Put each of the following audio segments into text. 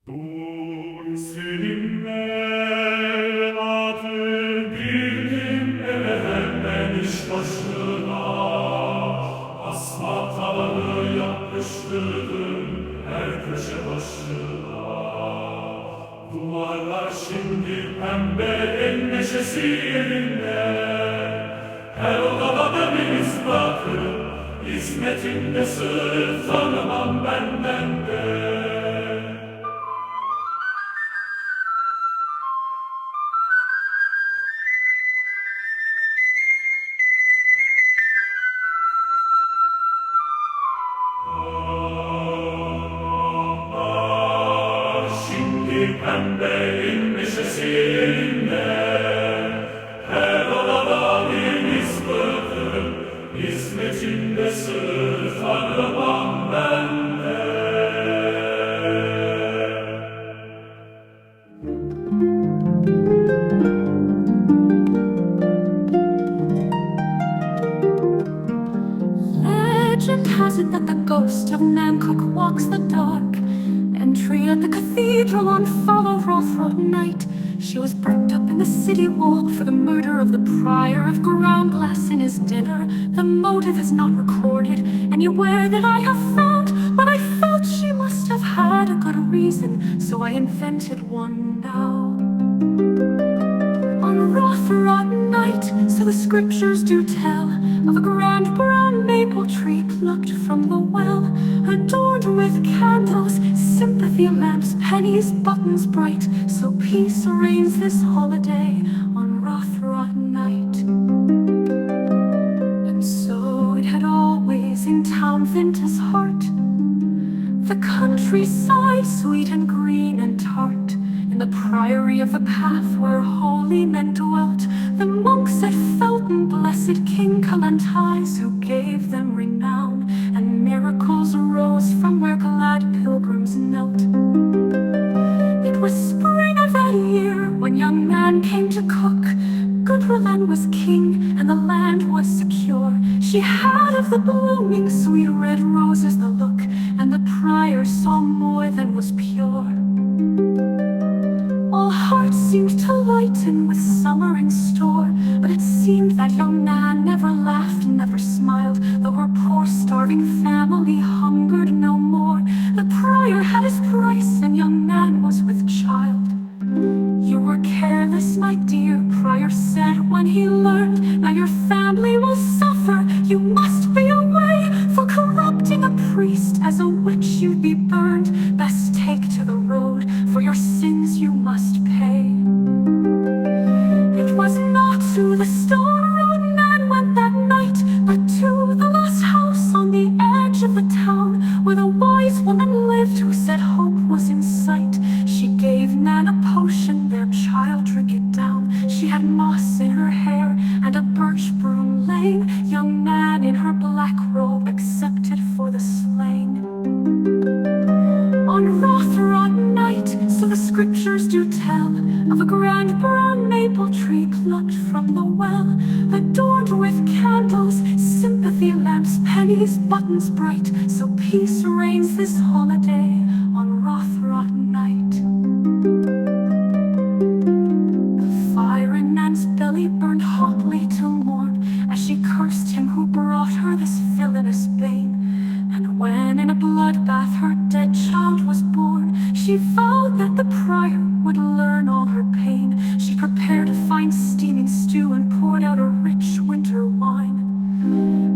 Seninle adı bildim eğlenmemiş başına, asma tavanı yapıştırdım her köşe başına. Duvarlar şimdi pembe, en neşesi yerinde. Her odada bir 𝒲𝒾𝓉𝓸𝓚, hizmetinde sır tanımam benden de. Şimdi pembenin neşesi yerinde. Her odada bir 𝒲𝒾𝓉𝓸𝓚, hizmetinde sır tanımam bende. Legend has it that the ghost of 𝒞𝓁𝓁 walks the dark entry at the cathedral on Fallows night. She was burnt up in the city wall for the murder of the prior of ground-glass in his dinner. The motive is not recorded anywhere that I have found, but I felt she must have had a good reason, so I invented one now. On 𝒂𝓁𝓁𝓁 night, so the scriptures do tell, of a grand brown maple tree plucked from the well, adorned with candles, sympathy lamps, pennies, buttons bright, so peace reigns this holiday on 𝒂𝓁𝓁𝓁 night. And so it had always in town Vinta's heart, the countryside sweet and green and tart, in the priory of the path where holy men dwelt, the monks at Felton blessed King 𝒞𝓁𝓁𝓁, who gave them renown, and miracles arose from where glad pilgrims knelt. It was spring of that year when young man came to cook. 𝒞𝓁𝓁 was king and the land was secure. She had of the blooming sweet red roses the look, and the prior saw more than was pure. All hearts seemed to lighten with summer in store, but it seemed that young man never laughed, never smiled, though her poor starving family hungered no more. The prior had his price, and young man was with child. You were careless, my dear, prior said when he learned. Now your family will suffer, you must be away. For corrupting a priest, as a witch you'd be burned. Best take to the road, for your sins you must pay. It was not to the stone road man went that night, but to the last house on the edge of the town, where the wise woman lived who said hope was in sight. She gave Nan a potion, their child drink it down. She had moss in her hair and a birch broom laying. Young Nan in her black robe accepted for the slain. On 𒂂𝓁𝓁𝓁 night, so the scriptures do tell, of a grand brown maple tree plucked from the well, adorned with candles, sympathy lamps, pennies, buttons bright, so peace reigns this holiday on 𒂂𝓁𝓁𝓁 night. The fire in Nan's belly burned hotly till morn, as she cursed him who brought her this villainous bane. And when in a bloodbath her dead child was born, she vowed that the prior would learn all her pain. She prepared a fine steaming stew and poured out a rich winter wine.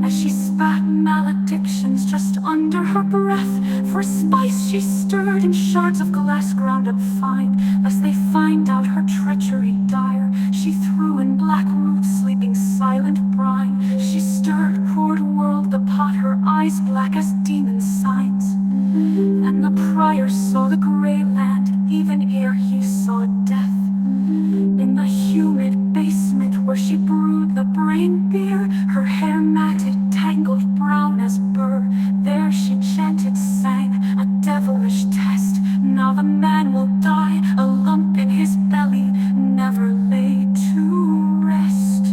As she spat maledictions just under her breath, for spice she stirred in shards of glass ground up fine. Lest they find out her treachery dire, she threw in black roots sleeping silent brine. She stirred, poured, whirled the pot, her eyes black as demon signs. And the prior saw the gray land, even ere he saw death. In the humid basement where she brewed the brain beer, her hair matted, tangled, brown as burr, there she chanted, sang, a devilish test. Now the man will die, a lump in his belly, never laid to rest.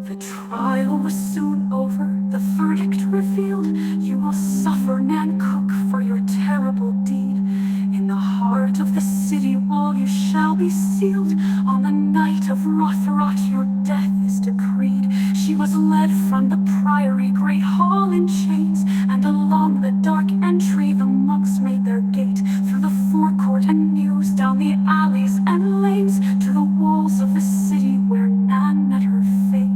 The trial was soon over, the verdict revealed. on the night of 𝒂📁, your death is decreed. She was led from the priory great hall in chains, and along the dark entry the monks made their gate, through the forecourt and mews, down the alleys and lanes, to the walls of the city where Nan met her fate.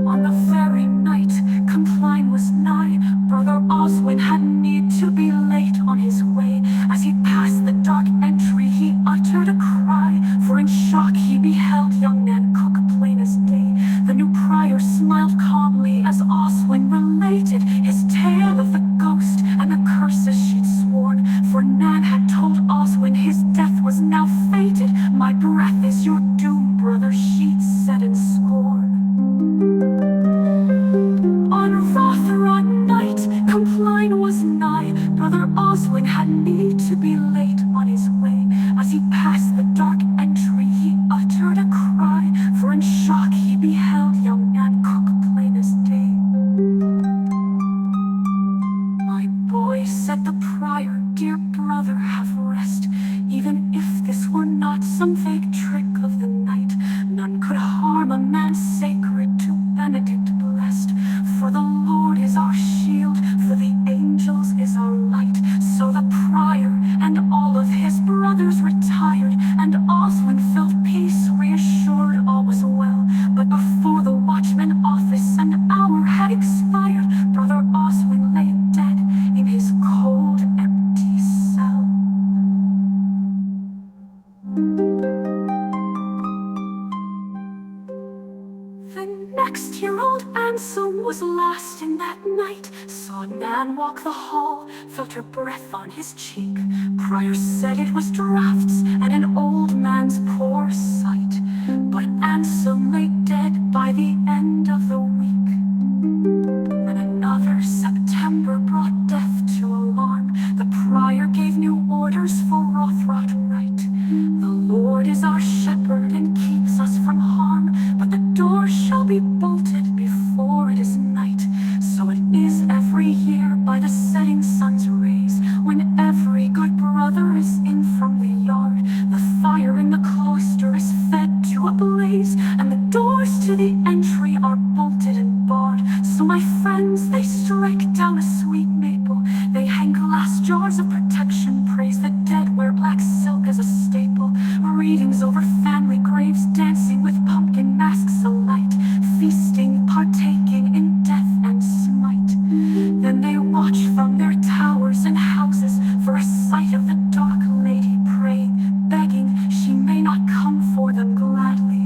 On the very night �🗌 was nigh, brother 𝒂📁 had need to be late on his way. As he passed the dark entry he uttered a cry, for in shock he beheld young Nan cook plain as day. The new prior smiled calmly as 𝒂📁 related his tale of the ghost and the curses she'd sworn, for Nan had told 𝒂📁 his death was now fated. My breath is your doom, brother, she'd said in scorn. On 𝒂📁 night 𝒞🗌 was nigh, brother 𝒂📁 had need to be late on his way. As he passed the dark entry he uttered a cry, for in shock he beheld young Nan cook plain as day. My boy, said the prior, dear brother, have rest. Even if this were not some vague trick of the night, none could harm a man sacred to Benedict blessed. For the Lord is our shield, for the angels is our light. So the prior and all of his brothers retired, and 𝒂📁 felt peace, reassured all was well. But before the watchman office an hour had expired, brother 𝒂📁 lay dead in his cold, empty cell. The next year old Anselm was last in that night, saw Nan walk the hall, felt her breath on his cheek. Prior said it was draughts and an old man's poor sight, but Anselm lay dead by the end of the week. Then another September brought death to alarm. The prior gave new orders for 𝒂📁. The Lord is our shepherd and keeps us from harm, but the door shall be bolted before it is night. So it is every year by the setting sun's rays, when every good brother is in from the yard. The fire in the cloister is fed to a blaze, and the doors to the entry are bolted and barred. So my friends, they strike down a sweet maple, they hang glass jars of protection, praise the dead, wear black silk as a staple. Readings over family graves, dancing with pumpkin masks alight, feasting, partaking in death and smite. Then they watch from their towers and houses for a sight of the dark lady, praying, begging she may not come for them gladly.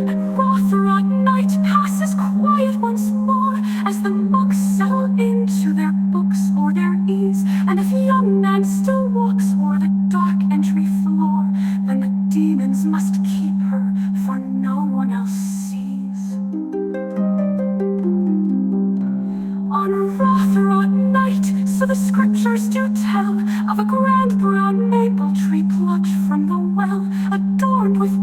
And 𝒂📁 night passes quiet once more, as the monks settle into their books or their ease. And if young Nan still walks o'er the dark entry floor, then the demons must keep her, for no one else sees. On 𝒂📁 night, so the scriptures do tell, of a grand brown maple tree plucked from the well, adorned with